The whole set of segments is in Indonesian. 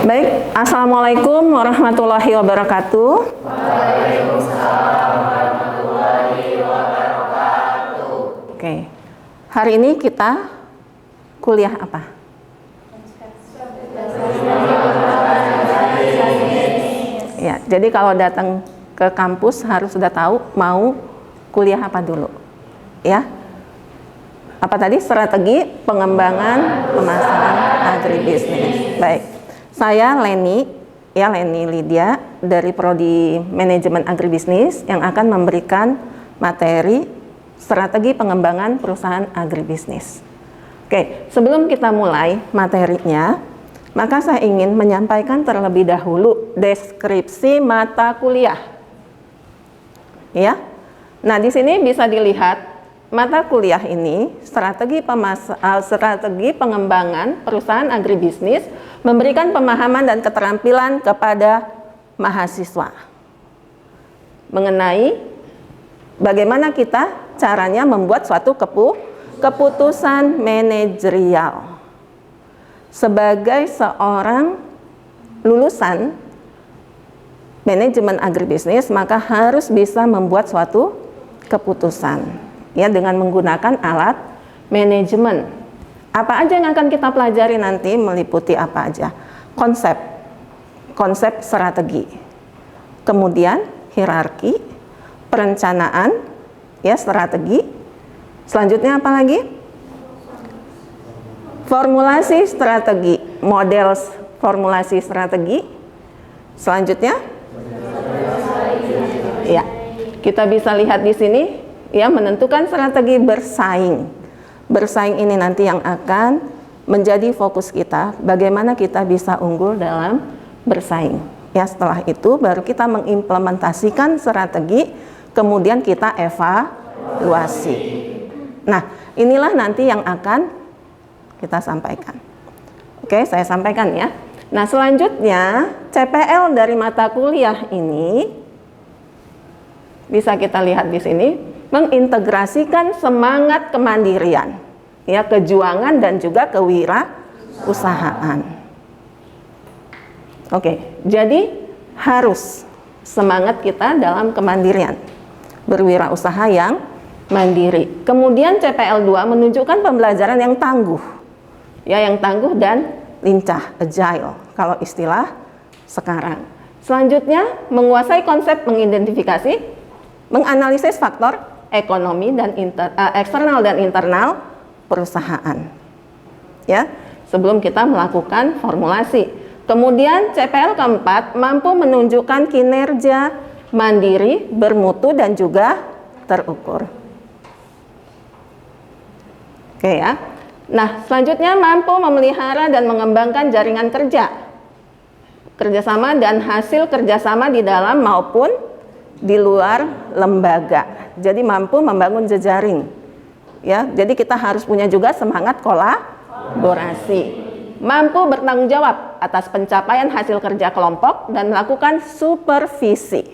Baik, Assalamualaikum warahmatullahi wabarakatuh. Waalaikumsalam warahmatullahi wabarakatuh. Oke, hari ini kita kuliah apa? Ya, jadi kalau datang ke kampus harus sudah tahu mau kuliah apa dulu, ya. Apa tadi? Strategi pengembangan pemasaran agribisnis. Baik, saya Leni Lydia dari Prodi Manajemen Agribisnis yang akan memberikan materi strategi pengembangan perusahaan agribisnis. Oke, sebelum kita mulai materinya, maka saya ingin menyampaikan terlebih dahulu deskripsi mata kuliah. Ya. Nah, di sini bisa dilihat mata kuliah ini strategi pengembangan perusahaan agribisnis memberikan pemahaman dan keterampilan kepada mahasiswa mengenai bagaimana kita caranya membuat suatu keputusan manajerial. Sebagai seorang lulusan manajemen agribisnis, maka harus bisa membuat suatu keputusan, ya, dengan menggunakan alat manajemen. Apa aja yang akan kita pelajari nanti meliputi apa aja? Konsep strategi, kemudian hierarki, perencanaan, ya, strategi. Selanjutnya apa lagi? Formulasi strategi, model formulasi strategi. Selanjutnya, ya, kita bisa lihat di sini, ya, menentukan strategi bersaing. Bersaing ini nanti yang akan menjadi fokus kita, bagaimana kita bisa unggul dalam bersaing. Ya, setelah itu baru kita mengimplementasikan strategi, kemudian kita evaluasi. Nah, inilah nanti yang akan kita sampaikan. Oke, saya sampaikan ya. Nah, selanjutnya CPL dari mata kuliah ini bisa kita lihat di sini, mengintegrasikan semangat kemandirian, ya, kejuangan dan juga kewirausahaan. Oke, jadi harus semangat kita dalam kemandirian, berwirausaha yang mandiri. Kemudian CPL 2 menunjukkan pembelajaran yang tangguh, ya, yang tangguh dan lincah, agile kalau istilah sekarang. Selanjutnya menguasai konsep mengidentifikasi, menganalisis faktor ekonomi dan eksternal dan internal perusahaan, ya, sebelum kita melakukan formulasi. Kemudian CPL keempat mampu menunjukkan kinerja mandiri, bermutu dan juga terukur. Oke, ya. Nah, selanjutnya mampu memelihara dan mengembangkan jaringan kerjasama dan hasil kerjasama di dalam maupun di luar lembaga. Jadi mampu membangun jejaring, ya. Jadi kita harus punya juga semangat kolaborasi. Mampu bertanggung jawab atas pencapaian hasil kerja kelompok dan melakukan supervisi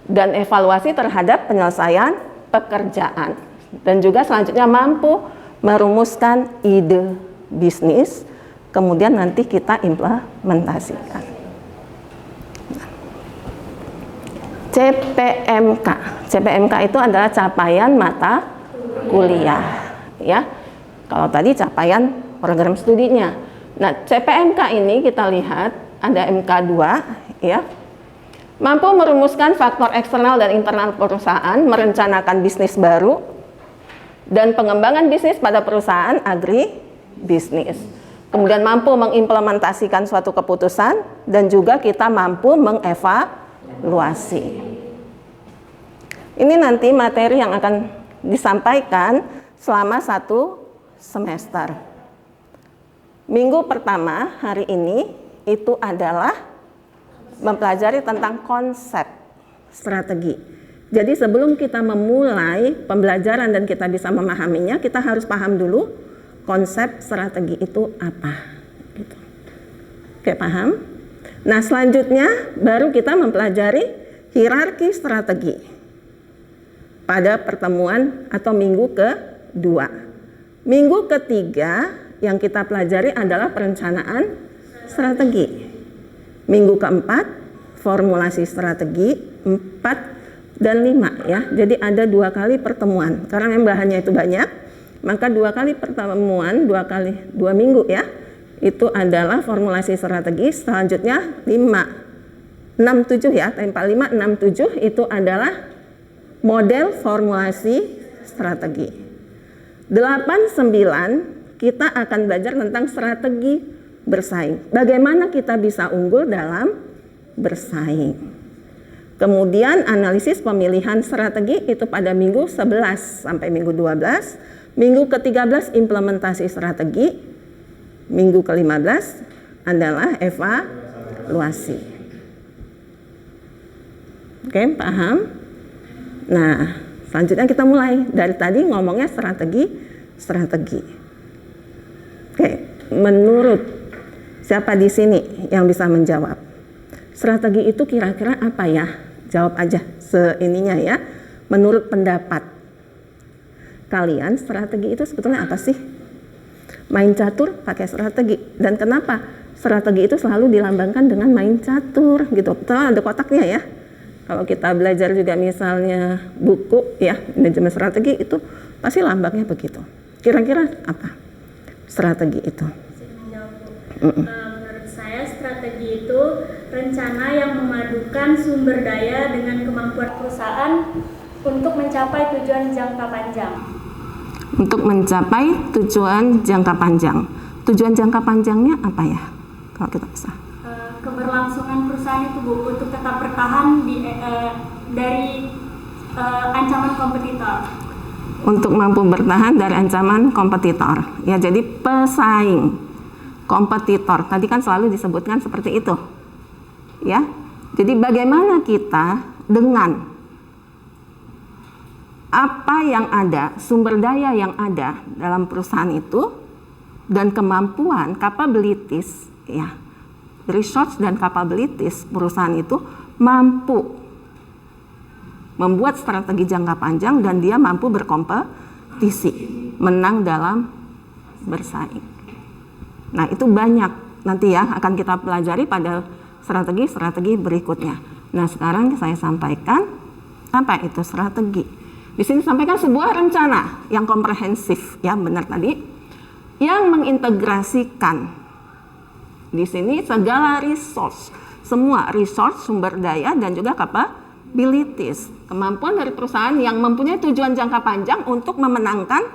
dan evaluasi terhadap penyelesaian pekerjaan. Dan juga selanjutnya mampu merumuskan ide bisnis, kemudian nanti kita implementasikan. CPMK itu adalah capaian mata kuliah, ya. Kalau tadi capaian program studinya. Nah, CPMK ini kita lihat ada MK2, ya. Mampu merumuskan faktor eksternal dan internal perusahaan, merencanakan bisnis baru dan pengembangan bisnis pada perusahaan agribisnis. Kemudian mampu mengimplementasikan suatu keputusan dan juga kita mampu mengevaluasi. Ini nanti materi yang akan disampaikan selama 1 semester. Minggu pertama hari ini itu adalah mempelajari tentang konsep strategi. Jadi sebelum kita memulai pembelajaran dan kita bisa memahaminya, kita harus paham dulu konsep strategi itu apa. Gitu. Oke, paham? Nah, selanjutnya baru kita mempelajari hierarki strategi pada pertemuan atau minggu kedua. Minggu ketiga yang kita pelajari adalah perencanaan strategi. Minggu keempat formulasi strategi 4 dan 5 ya. Jadi ada 2 kali pertemuan. Karena memang bahannya itu banyak, maka 2 kali pertemuan, 2 minggu ya. Itu adalah formulasi strategi. Selanjutnya 5, 6, 7 ya. Tempat 5, 6, 7 itu adalah model formulasi strategi. 8, 9 kita akan belajar tentang strategi bersaing. Bagaimana kita bisa unggul dalam bersaing. Kemudian analisis pemilihan strategi itu pada minggu 11 sampai minggu 12. Minggu ke-13 implementasi strategi. Minggu ke-15 adalah evaluasi. Oke, paham? Nah, selanjutnya kita mulai. Dari tadi ngomongnya strategi. Oke, menurut siapa di sini yang bisa menjawab? Strategi itu kira-kira apa ya? Jawab aja seininya ya. Menurut pendapat kalian, strategi itu sebetulnya apa sih? Main catur pakai strategi. Dan kenapa strategi itu selalu dilambangkan dengan main catur gitu? Betul, ada kotaknya ya. Kalau kita belajar juga misalnya buku ya, manajemen strategi itu pasti lambangnya begitu. Kira-kira apa strategi itu? Menurut saya strategi itu rencana yang memadukan sumber daya dengan kemampuan perusahaan untuk mencapai tujuan jangka panjang. Untuk mencapai tujuan jangka panjang. Tujuan jangka panjangnya apa ya? Kalau kita bisa. Keberlangsungan perusahaan itu Bu, untuk tetap bertahan dari ancaman kompetitor. Untuk mampu bertahan dari ancaman kompetitor. Ya, jadi pesaing, kompetitor. Tadi kan selalu disebutkan seperti itu. Ya. Jadi bagaimana kita dengan apa yang ada, sumber daya yang ada dalam perusahaan itu dan kemampuan, capabilities ya. Resource dan capabilities perusahaan itu mampu membuat strategi jangka panjang dan dia mampu berkompetisi, menang dalam bersaing. Nah, itu banyak nanti ya akan kita pelajari pada strategi-strategi berikutnya. Nah, sekarang saya sampaikan apa itu strategi. Di sini sampaikan sebuah rencana yang komprehensif, ya benar tadi, yang mengintegrasikan di sini segala resource, semua resource, sumber daya dan juga capabilities, kemampuan dari perusahaan yang mempunyai tujuan jangka panjang untuk memenangkan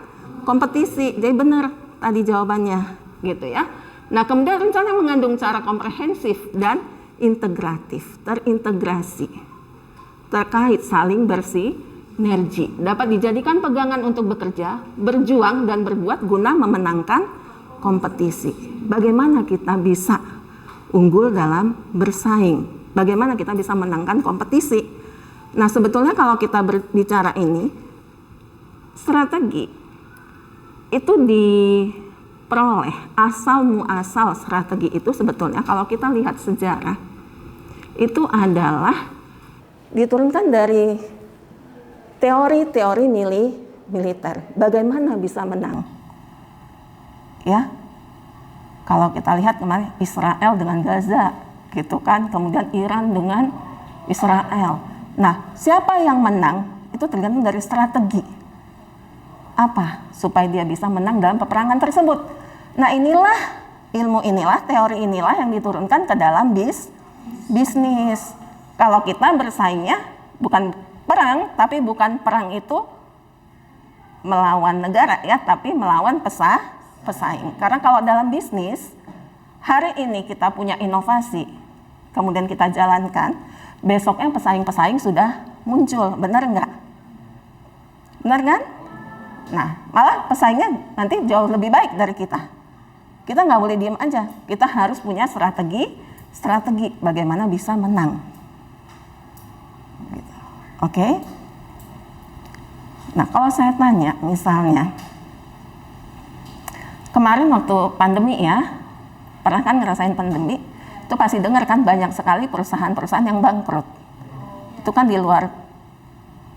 kompetisi. Jadi benar tadi jawabannya, gitu ya. Nah, kemudian rencana mengandung cara komprehensif dan integratif, terintegrasi, terkait saling bersinergi, dapat dijadikan pegangan untuk bekerja, berjuang dan berbuat guna memenangkan kompetisi. Bagaimana kita bisa unggul dalam bersaing? Bagaimana kita bisa menangkan kompetisi? Nah, sebetulnya kalau kita berbicara ini, strategi itu diperoleh, asal muasal strategi itu sebetulnya kalau kita lihat sejarah, itu adalah diturunkan dari teori-teori militer. Bagaimana bisa menang? Ya, kalau kita lihat kemarin Israel dengan Gaza, gitu kan, kemudian Iran dengan Israel. Nah, siapa yang menang itu tergantung dari strategi. Apa supaya dia bisa menang dalam peperangan tersebut. Nah, inilah ilmu inilah, teori inilah yang diturunkan ke dalam bisnis. Kalau kita bersaingnya bukan perang, tapi bukan perang itu melawan negara ya, tapi melawan pesaing. Karena kalau dalam bisnis, hari ini kita punya inovasi, kemudian kita jalankan, besoknya pesaing-pesaing sudah muncul, benar enggak? Benar kan? Nah, malah pesaingnya nanti jauh lebih baik dari kita. Kita nggak boleh diem aja, kita harus punya strategi bagaimana bisa menang. Gitu. Oke? Nah, kalau saya tanya misalnya, kemarin waktu pandemi ya, pernah kan ngerasain pandemi, itu pasti dengar kan banyak sekali perusahaan-perusahaan yang bangkrut. Itu kan di luar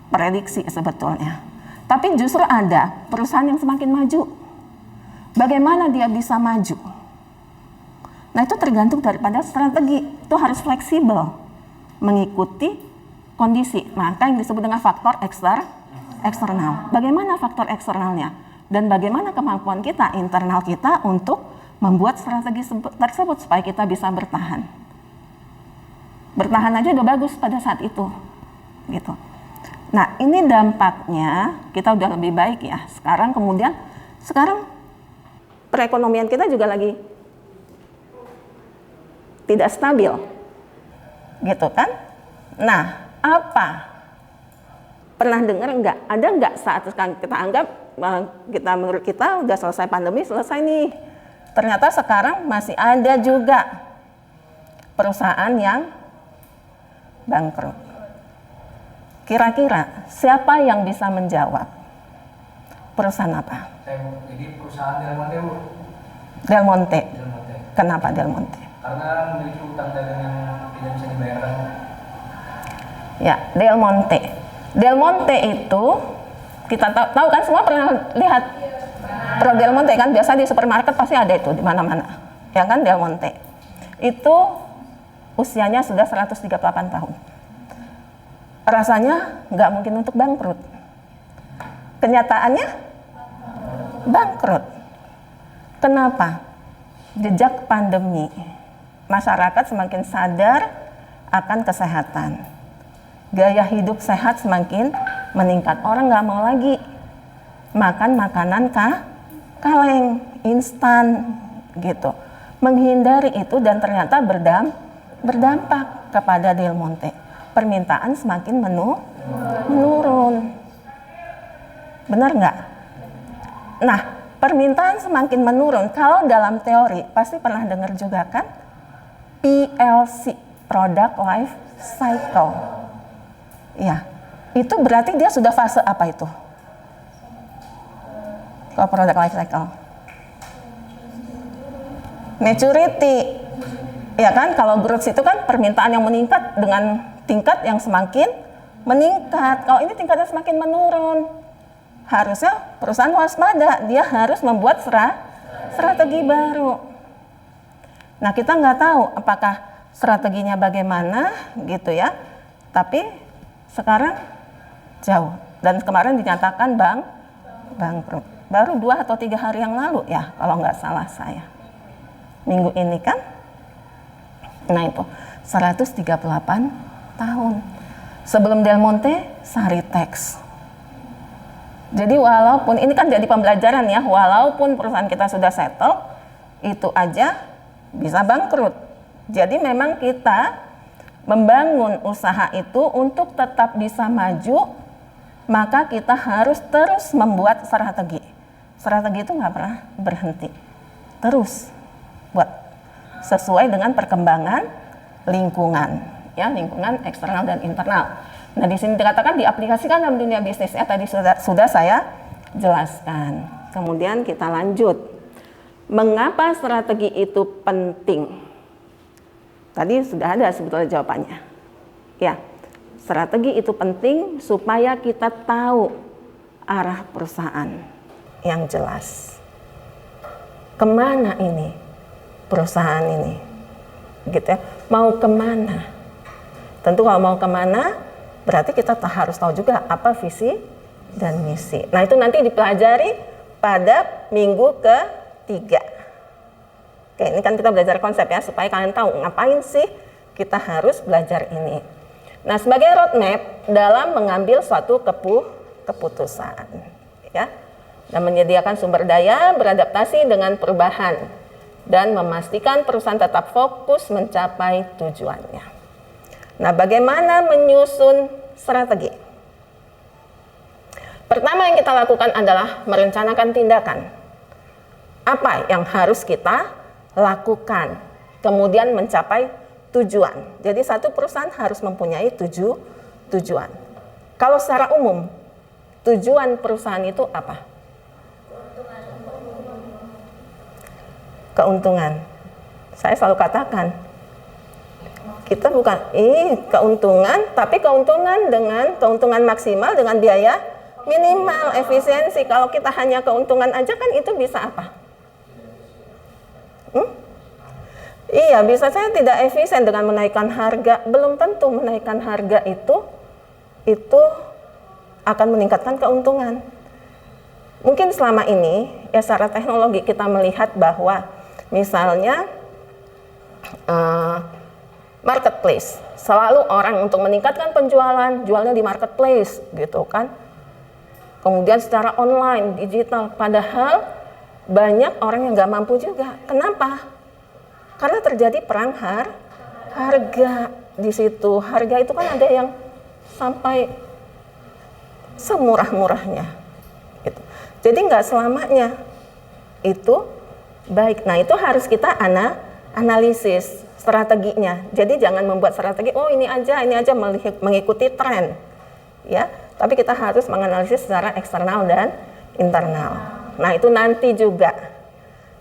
prediksi sebetulnya. Tapi justru ada perusahaan yang semakin maju. Bagaimana dia bisa maju? Nah itu tergantung daripada strategi, itu harus fleksibel mengikuti kondisi. Maka yang disebut dengan faktor eksternal. Bagaimana faktor eksternalnya? Dan bagaimana kemampuan kita, internal kita untuk membuat strategi tersebut supaya kita bisa bertahan. Bertahan aja udah bagus pada saat itu, gitu. Nah ini dampaknya kita udah lebih baik ya. Sekarang perekonomian kita juga lagi tidak stabil, gitu kan? Nah apa? Pernah dengar nggak? Ada nggak saat kita anggap menurut kita udah selesai pandemi, selesai nih. Ternyata sekarang masih ada juga perusahaan yang bangkrut. Kira-kira siapa yang bisa menjawab? Perusahaan apa? Jadi perusahaan Del Monte, Bu. Del Monte. Del Monte. Kenapa Del Monte? Karena memiliki utang dagang yang tidak bisa dibayarkan. Ya, Del Monte. Del Monte itu kita tahu kan, semua pernah lihat produk Del Monte kan, biasa di supermarket pasti ada itu di mana-mana. Ya kan, Del Monte. Itu usianya sudah 138 tahun. Rasanya nggak mungkin untuk bangkrut. Kenyataannya bangkrut. Kenapa? Jejak pandemi. Masyarakat semakin sadar akan kesehatan. Gaya hidup sehat semakin meningkat. Orang nggak mau lagi makan makanan kaleng, instan gitu. Menghindari itu dan ternyata berdampak kepada Del Monte. Permintaan semakin menurun. Benar nggak? Nah, permintaan semakin menurun. Kalau dalam teori pasti pernah dengar juga kan? PLC, Product Life Cycle. Ya, itu berarti dia sudah fase apa itu? Kalau Product Life Cycle, maturity. Ya kan, kalau growth itu kan permintaan yang meningkat dengan tingkat yang semakin meningkat. Kalau ini tingkatnya semakin menurun, harusnya perusahaan waspada, dia harus membuat strategi baru. Nah kita nggak tahu apakah strateginya bagaimana gitu ya, tapi sekarang jauh. Dan kemarin dinyatakan bangkrut. Baru 2 atau 3 hari yang lalu ya, kalau nggak salah saya. Minggu ini kan. Nah itu 138 tahun. Sebelum Del Monte, Saritex. Jadi walaupun ini kan jadi pembelajaran ya, walaupun perusahaan kita sudah settle, itu aja bisa bangkrut. Jadi memang kita membangun usaha itu untuk tetap bisa maju, maka kita harus terus membuat strategi. Strategi itu nggak pernah berhenti. Terus buat sesuai dengan perkembangan lingkungan, ya, lingkungan eksternal dan internal. Nah, di sini dikatakan diaplikasikan dalam dunia bisnis ya, tadi sudah saya jelaskan. Kemudian kita lanjut. Mengapa strategi itu penting? Tadi sudah ada sebetulnya jawabannya. Ya, strategi itu penting supaya kita tahu arah perusahaan yang jelas. Kemana ini perusahaan ini? Gitu ya, mau kemana? Tentu kalau mau kemana, berarti kita harus tahu juga apa visi dan misi. Nah itu nanti dipelajari pada minggu ke-3. Oke, ini kan kita belajar konsep ya, supaya kalian tahu ngapain sih kita harus belajar ini. Nah sebagai roadmap dalam mengambil suatu keputusan, ya, dan menyediakan sumber daya, beradaptasi dengan perubahan, dan memastikan perusahaan tetap fokus mencapai tujuannya. Nah, bagaimana menyusun strategi? Pertama yang kita lakukan adalah merencanakan tindakan. Apa yang harus kita lakukan? Kemudian mencapai tujuan. Jadi satu perusahaan harus mempunyai tujuan. Kalau secara umum, tujuan perusahaan itu apa? Keuntungan. Saya selalu katakan, kita bukan keuntungan, tapi keuntungan dengan keuntungan maksimal dengan biaya minimal, efisiensi. Kalau kita hanya keuntungan aja kan itu bisa apa? Iya, bisa saja tidak efisien dengan menaikkan harga. Belum tentu menaikkan harga itu akan meningkatkan keuntungan. Mungkin selama ini ya secara teknologi kita melihat bahwa misalnya marketplace, selalu orang untuk meningkatkan penjualan jualnya di marketplace gitu kan. Kemudian secara online, digital, padahal banyak orang yang nggak mampu juga. Kenapa? Karena terjadi perang harga di situ. Harga itu kan ada yang sampai semurah-murahnya. Gitu. Jadi nggak selamanya itu baik. Nah itu harus kita analisis strateginya. Jadi jangan membuat strategi, oh ini aja mengikuti tren, ya. Tapi kita harus menganalisis secara eksternal dan internal. Nah itu nanti juga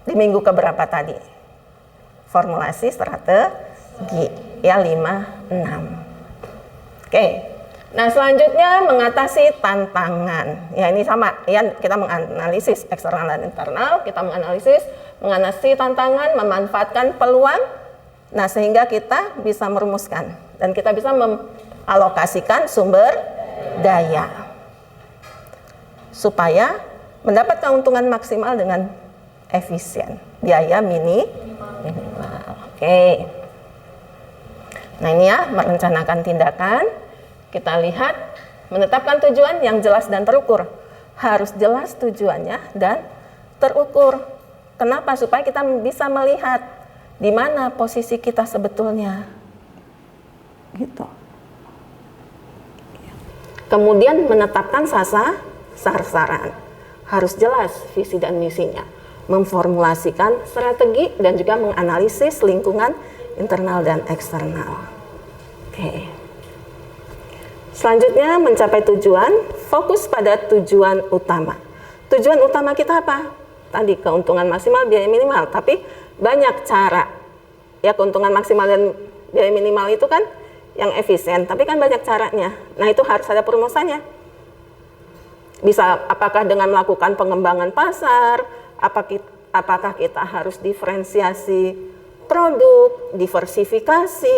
di minggu keberapa tadi formulasi strategi ya 5, 6. Oke. Nah selanjutnya mengatasi tantangan. Ya ini sama ya, kita menganalisis eksternal dan internal, kita menganalisis tantangan, memanfaatkan peluang. Nah sehingga kita bisa merumuskan dan kita bisa mengalokasikan sumber daya supaya mendapat keuntungan maksimal dengan efisien, biaya minimal. Oke. Nah ini ya, merencanakan tindakan. Kita lihat, menetapkan tujuan yang jelas dan terukur. Harus jelas tujuannya dan terukur. Kenapa? Supaya kita bisa melihat di mana posisi kita sebetulnya. Gitu. Kemudian menetapkan sasaran. Harus jelas visi dan misinya. Memformulasikan strategi dan juga menganalisis lingkungan internal dan eksternal. Oke. Selanjutnya mencapai tujuan, fokus pada tujuan utama. Tujuan utama kita apa? Tadi keuntungan maksimal, biaya minimal, tapi banyak cara. Ya keuntungan maksimal dan biaya minimal itu kan yang efisien, tapi kan banyak caranya. Nah itu harus ada perumusannya. Bisa apakah dengan melakukan pengembangan pasar, apakah kita harus diferensiasi produk, diversifikasi,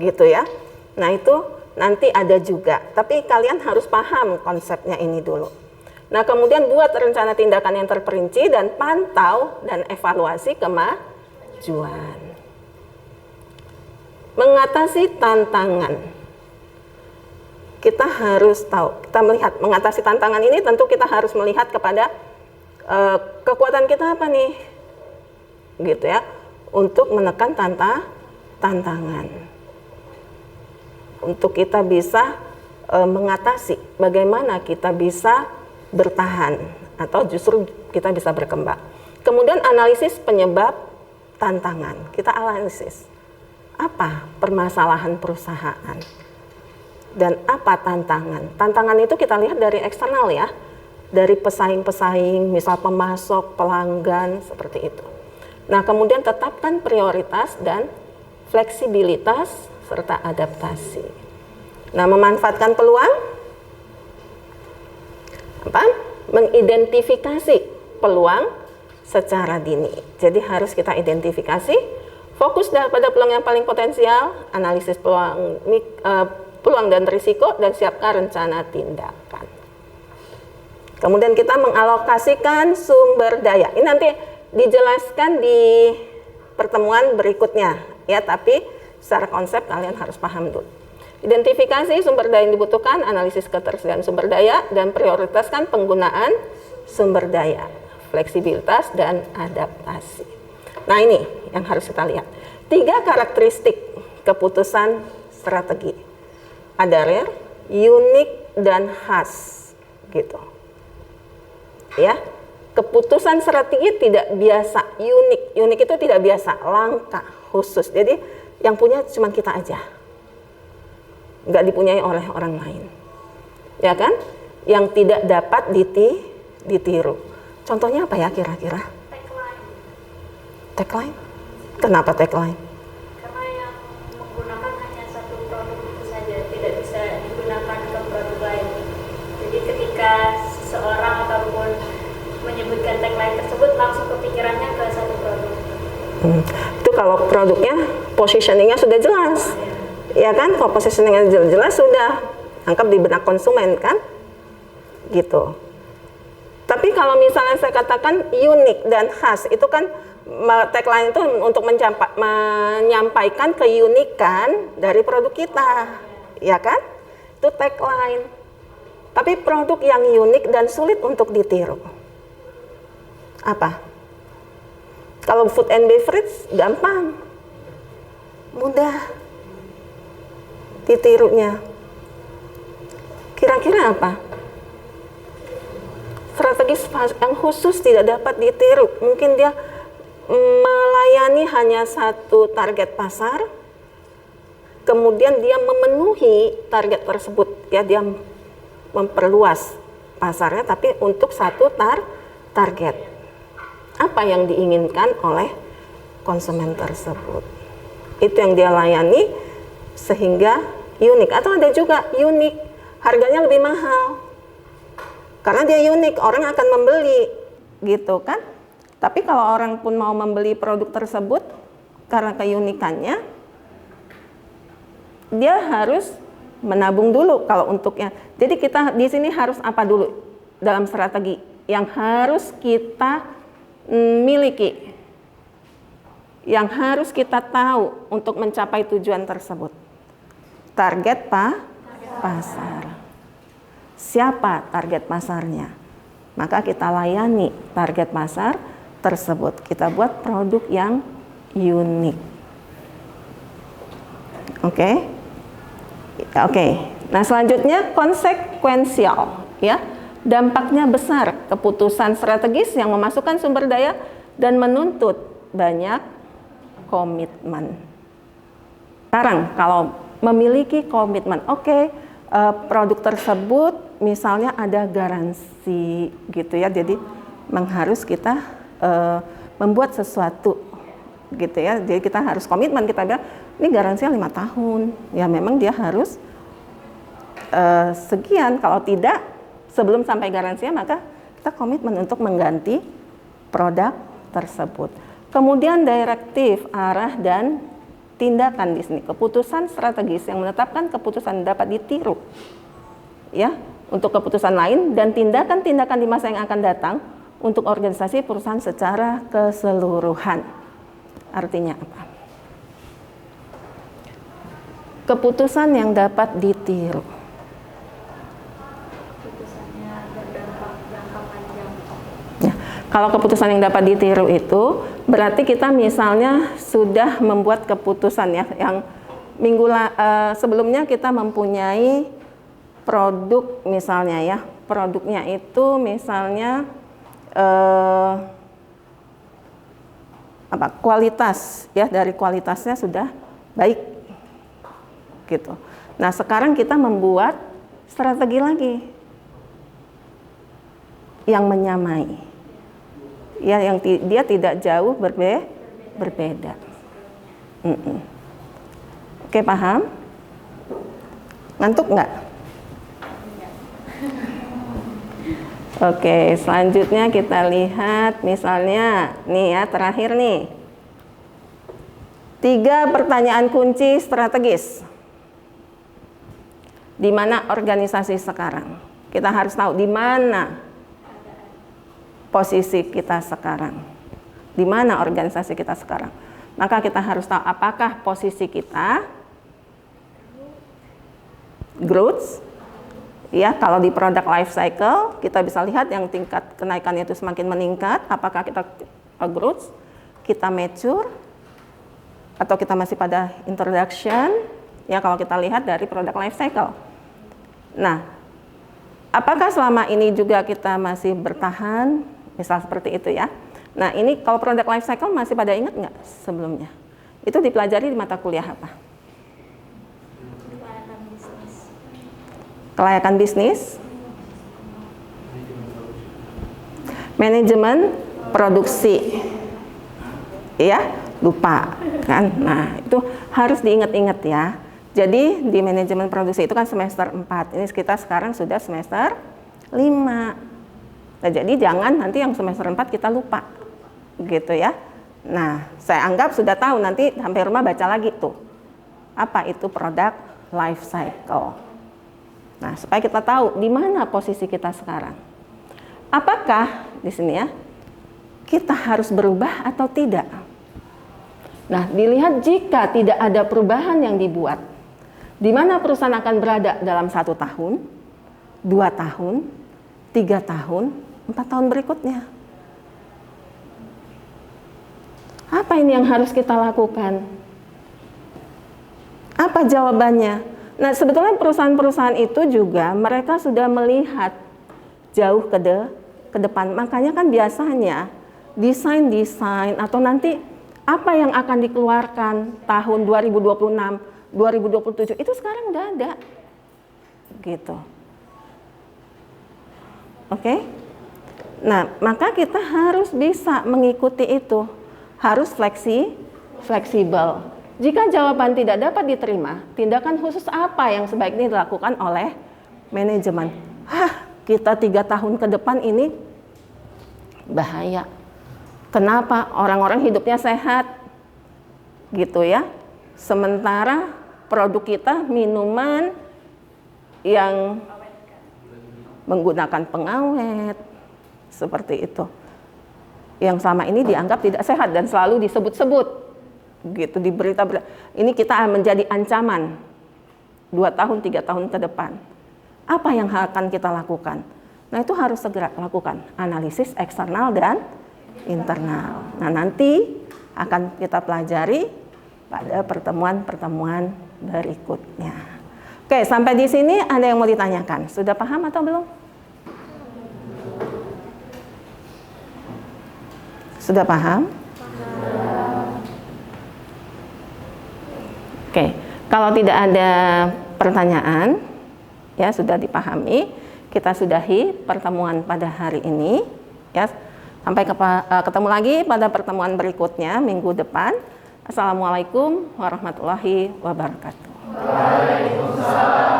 gitu ya. Nah itu nanti ada juga, tapi kalian harus paham konsepnya ini dulu. Nah kemudian buat rencana tindakan yang terperinci dan pantau dan evaluasi kemajuan. Mengatasi tantangan. Kita harus tahu, kita melihat mengatasi tantangan ini tentu kita harus melihat kepada kekuatan kita apa nih, gitu ya, untuk menekan tantangan. Untuk kita bisa mengatasi, bagaimana kita bisa bertahan atau justru kita bisa berkembang. Kemudian analisis penyebab tantangan, kita analisis. Apa permasalahan perusahaan dan apa tantangan? Tantangan itu kita lihat dari eksternal ya, dari pesaing-pesaing, misal pemasok, pelanggan, seperti itu. Nah kemudian tetapkan prioritas dan fleksibilitas serta adaptasi. Nah memanfaatkan peluang, apa? Mengidentifikasi peluang secara dini. Jadi harus kita identifikasi. Fokus pada peluang yang paling potensial, analisis peluang dan risiko, dan siapkan rencana tindakan. Kemudian kita mengalokasikan sumber daya. Ini nanti dijelaskan di pertemuan berikutnya, ya. Tapi secara konsep kalian harus paham dulu. Identifikasi sumber daya yang dibutuhkan, analisis ketersediaan sumber daya, dan prioritaskan penggunaan sumber daya, fleksibilitas dan adaptasi. Nah ini yang harus kita lihat. 3 karakteristik keputusan strategi. Ada rare, unik, dan khas. Gitu. Ya, keputusan strategi tidak biasa, unik. Unik itu tidak biasa, langka, khusus. Jadi yang punya cuma kita aja. Nggak dipunyai oleh orang lain. Ya kan? Yang tidak dapat ditiru. Contohnya apa ya kira-kira? Tagline? Kenapa tagline? Karena yang menggunakan hanya satu produk itu saja, tidak bisa digunakan ke produk lain. Jadi ketika seseorang ataupun menyebutkan tagline tersebut langsung kepikirannya ke satu produk. Itu kalau produknya positioningnya sudah jelas, ya kan? Kalau positioningnya jelas sudah angkap di benak konsumen kan, gitu. Tapi kalau misalnya saya katakan unik dan khas, itu kan tagline itu untuk menyampaikan keunikan dari produk kita, ya kan? Itu tagline. Tapi produk yang unik dan sulit untuk ditiru, apa? Kalau food and beverage gampang, mudah ditirunya. Kira-kira apa? Strategi yang khusus tidak dapat ditiru. Mungkin dia melayani hanya satu target pasar, kemudian dia memenuhi target tersebut, ya dia memperluas pasarnya, tapi untuk satu target. Apa yang diinginkan oleh konsumen tersebut, itu yang dia layani sehingga unik. Atau ada juga unik, harganya lebih mahal karena dia unik, orang akan membeli, gitu kan. Tapi kalau orang pun mau membeli produk tersebut karena keunikannya, dia harus menabung dulu kalau untuknya. Jadi kita di sini harus apa dulu dalam strategi yang harus kita miliki, yang harus kita tahu untuk mencapai tujuan tersebut. Target pasar. Siapa target pasarnya? Maka kita layani target pasar tersebut. Kita buat produk yang unik. Oke. Nah, selanjutnya konsekuensial, ya. Dampaknya besar, keputusan strategis yang memasukkan sumber daya dan menuntut banyak komitmen. Sekarang kalau memiliki komitmen, produk tersebut misalnya ada garansi gitu ya, jadi harus kita membuat sesuatu gitu ya, jadi kita harus komitmen, kita bilang ini garansinya 5 tahun, ya memang dia harus sekian, kalau tidak sebelum sampai garansinya maka kita komitmen untuk mengganti produk tersebut. Kemudian direktif, arah dan tindakan di sini, keputusan strategis yang menetapkan keputusan dapat ditiru, ya, untuk keputusan lain dan tindakan-tindakan di masa yang akan datang untuk organisasi perusahaan secara keseluruhan. Artinya apa? Keputusan yang dapat ditiru. Kalau keputusan yang dapat ditiru itu berarti kita misalnya sudah membuat keputusan ya, yang sebelumnya kita mempunyai produk misalnya ya, produknya itu misalnya kualitas ya, dari kualitasnya sudah baik gitu. Nah, sekarang kita membuat strategi lagi yang menyamai. Ya, yang dia tidak jauh berbeda. Oke, paham? Ngantuk nggak? Oke, selanjutnya kita lihat misalnya nih ya, terakhir nih. 3 pertanyaan kunci strategis. Di mana organisasi sekarang? Kita harus tahu di mana posisi kita sekarang, di mana organisasi kita sekarang. Maka kita harus tahu apakah posisi kita growth, ya, kalau di product life cycle kita bisa lihat yang tingkat kenaikannya itu semakin meningkat, apakah kita growth, kita mature, atau kita masih pada introduction, ya, kalau kita lihat dari product life cycle. Nah, apakah selama ini juga kita masih bertahan? Misal seperti itu ya. Nah, ini kalau product life cycle masih pada ingat nggak sebelumnya? Itu dipelajari di mata kuliah apa? Kelayakan bisnis. Manajemen produksi. Ya, lupa kan? Nah, itu harus diingat-ingat ya. Jadi di manajemen produksi itu kan semester 4. Ini kita sekarang sudah semester 5. Nah, jadi jangan nanti yang semester 4 kita lupa gitu ya. Nah, saya anggap sudah tahu, nanti sampai rumah baca lagi tuh. Apa itu product life cycle. Nah, supaya kita tahu di mana posisi kita sekarang. Apakah di sini ya, kita harus berubah atau tidak? Nah, dilihat jika tidak ada perubahan yang dibuat, di mana perusahaan akan berada dalam 1 tahun, 2 tahun, 3 tahun, 4 tahun berikutnya. Apa ini yang harus kita lakukan? Apa jawabannya? Nah, sebetulnya perusahaan-perusahaan itu juga mereka sudah melihat jauh ke depan. Makanya kan biasanya desain atau nanti apa yang akan dikeluarkan tahun 2026, 2027 itu sekarang udah ada. Gitu. Oke? Nah, maka kita harus bisa mengikuti itu. Harus fleksibel. Jika jawaban tidak dapat diterima, tindakan khusus apa yang sebaiknya dilakukan oleh manajemen? Kita 3 tahun ke depan ini bahaya. Kenapa? Orang-orang hidupnya sehat, gitu ya. Sementara produk kita minuman yang menggunakan pengawet, seperti itu. Yang selama ini dianggap tidak sehat dan selalu disebut-sebut. Gitu di berita ini kita menjadi ancaman 2 tahun 3 tahun ke depan. Apa yang akan kita lakukan? Nah, itu harus segera lakukan analisis eksternal dan internal. Nah, nanti akan kita pelajari pada pertemuan-pertemuan berikutnya. Oke, sampai di sini ada yang mau ditanyakan? Sudah paham atau belum? Sudah paham? Oke, kalau tidak ada pertanyaan, ya sudah dipahami, kita sudahi pertemuan pada hari ini. Ya, sampai ketemu lagi pada pertemuan berikutnya minggu depan. Assalamualaikum warahmatullahi wabarakatuh. Waalaikumsalam.